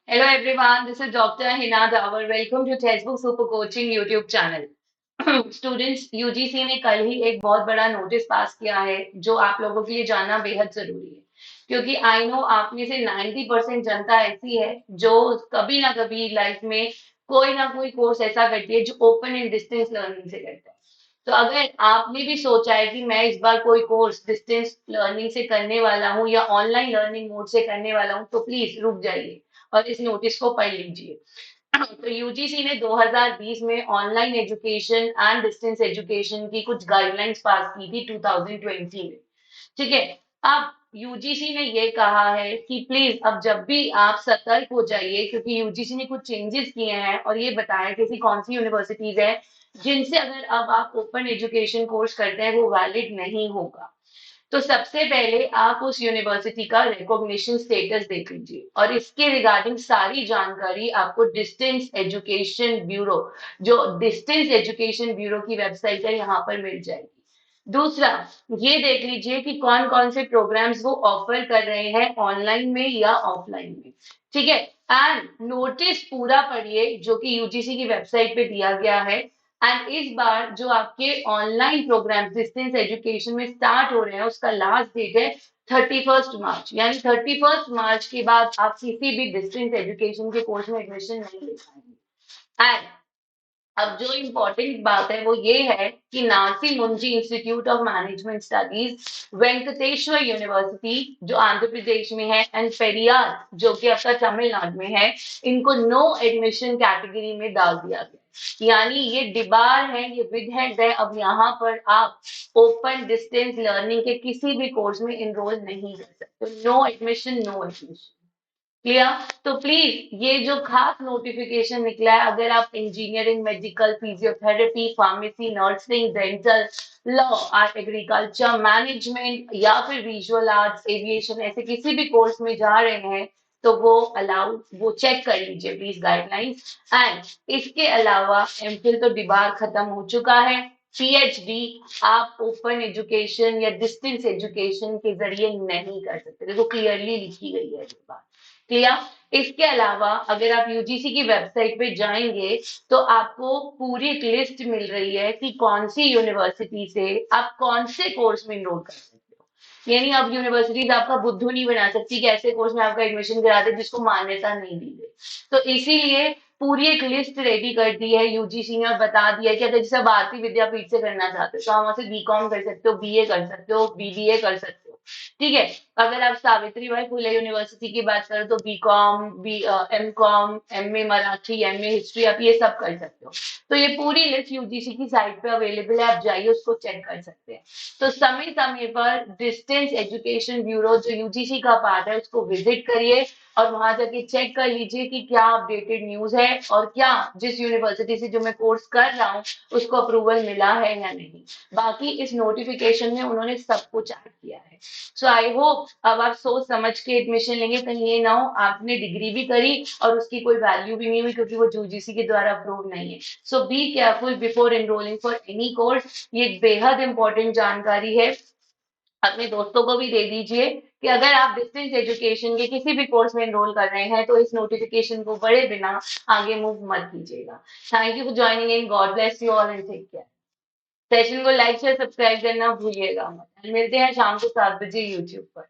Hello everyone, this is Dr. Hina Dawar. Welcome to Textbook Super Coaching YouTube channel. Students UGC ने कल ही एक बहुत बड़ा notice पास किया है जो आप लोगों के लिए जानना बेहद जरूरी है क्योंकि आई नो आप में से 90% जनता ऐसी है जो कभी ना कभी लाइफ में कोई ना कोई कोर्स ऐसा करती है जो ओपन एंड डिस्टेंस लर्निंग से करता है। तो अगर आपने भी सोचा है कि मैं इस बार कोई कोर्स डिस्टेंस लर्निंग से करने वाला हूँ या ऑनलाइन लर्निंग मोड से करने वाला हूँ तो प्लीज रुक जाइए और इस नोटिस को पढ़ लीजिए। तो यूजीसी ने 2020 में online education and distance education की कुछ गाइडलाइंस पास की थी 2020 में। ठीक है। अब यूजीसी ने ये कहा है कि प्लीज अब जब भी आप सतर्क हो जाइए क्योंकि यूजीसी ने कुछ चेंजेस किए हैं और ये बताया कि ऐसी कौन सी यूनिवर्सिटीज है जिनसे अगर अब आप ओपन एजुकेशन कोर्स करते हैं वो वैलिड नहीं होगा। तो सबसे पहले आप उस यूनिवर्सिटी का रिकॉग्निशन स्टेटस देख लीजिए और इसके रिगार्डिंग सारी जानकारी आपको डिस्टेंस एजुकेशन ब्यूरो जो डिस्टेंस एजुकेशन ब्यूरो की वेबसाइट है यहाँ पर मिल जाएगी। दूसरा, ये देख लीजिए कि कौन कौन से प्रोग्राम्स वो ऑफर कर रहे हैं ऑनलाइन में या ऑफलाइन में। ठीक है। एंड नोटिस पूरा पढ़िए जो कि यूजीसी की वेबसाइट पे दिया गया है। एंड इस बार जो आपके ऑनलाइन प्रोग्राम डिस्टेंस एजुकेशन में स्टार्ट हो रहे हैं उसका लास्ट डेट है 31 मार्च, यानी 31 मार्च के बाद आप किसी भी डिस्टेंस एजुकेशन के कोर्स में एडमिशन नहीं ले पाएंगे। एंड अब जो इम्पोर्टेंट बात है वो ये है कि Narsee Monjee institute of management studies, Venkateshwara university जो आंध्र प्रदेश में है एंड पेरियार जो कि आपका तमिलनाडु में है, इनको नो एडमिशन कैटेगरी में डाल दिया गया। यानी ये डिबार है, ये विदहेड है। अब यहाँ पर आप ओपन डिस्टेंस लर्निंग के किसी भी कोर्स में इनरोल नहीं कर सकते। No admission, no admission. Clear. तो प्लीज ये जो खास नोटिफिकेशन निकला है, अगर आप engineering, medical, physiotherapy, pharmacy, nursing, dental, law, art, agriculture, management या फिर विजुअल आर्ट्स, एविएशन ऐसे किसी भी कोर्स में जा रहे हैं तो वो अलाउ, वो चेक कर लीजिए प्लीज गाइडलाइंस। एंड इसके अलावा एमफिल तो डिबार खत्म हो चुका है। पीएचडी आप ओपन एजुकेशन या डिस्टेंस एजुकेशन के जरिए नहीं कर सकते, देखो क्लियरली लिखी गई है ये बात। क्लियर। इसके अलावा अगर आप यूजीसी की वेबसाइट पे जाएंगे तो आपको पूरी एक लिस्ट मिल रही है कि कौन सी यूनिवर्सिटी से आप कौन से कोर्स में इनरोल कर सकते हो। यानी अब यूनिवर्सिटीज आपका बुद्धू नहीं बना सकती कि ऐसे कोर्स में आपका एडमिशन करा दे जिसको मान्यता नहीं दी गई। तो इसीलिए पूरी एक लिस्ट रेडी कर दी है यूजीसी ने और बता दिया है कि अगर जैसे आप भारतीय विद्यापीठ से करना चाहते हो तो आप वहां से बीकॉम कर सकते हो, बीए कर सकते हो, बीबीए कर सकते हो। ठीक है। अगर आप सावित्री बाई फुले यूनिवर्सिटी की बात करें तो BCom, B M com, MA Marathi, MA history, आप ये सब कर सकते हो। तो ये पूरी लिस्ट यूजीसी की साइट पे अवेलेबल है, आप जाइए उसको चेक कर सकते हैं। तो समय समय पर डिस्टेंस एजुकेशन ब्यूरो जो यूजीसी का पार्ट है उसको विजिट करिए और वहां जाके चेक कर लीजिए कि क्या अपडेटेड न्यूज है और क्या जिस यूनिवर्सिटी से जो मैं कोर्स कर रहा हूँ उसको अप्रूवल मिला है या नहीं। बाकी इस नोटिफिकेशन में उन्होंने सब कुछ ऐड किया है। सो आई होप अब आप सोच समझ के एडमिशन लेंगे, कहीं ये ना हो आपने डिग्री भी करी और उसकी कोई वैल्यू भी नहीं हुई क्योंकि वो यूजीसी के द्वारा अप्रूव नहीं है। So be careful before enrolling for any course. ये एक बेहद इंपॉर्टेंट जानकारी है, अपने दोस्तों को भी दे दीजिए कि अगर आप डिस्टेंस एजुकेशन के किसी भी कोर्स में एनरोल कर रहे हैं तो इस नोटिफिकेशन को पढ़े बिना आगे मूव मत कीजिएगा। Thank you for joining in, God bless you all and take care. Session को लाइक शेयर सब्सक्राइब करना भूलिएगा मत। मिलते हैं शाम को 7 बजे यूट्यूब पर।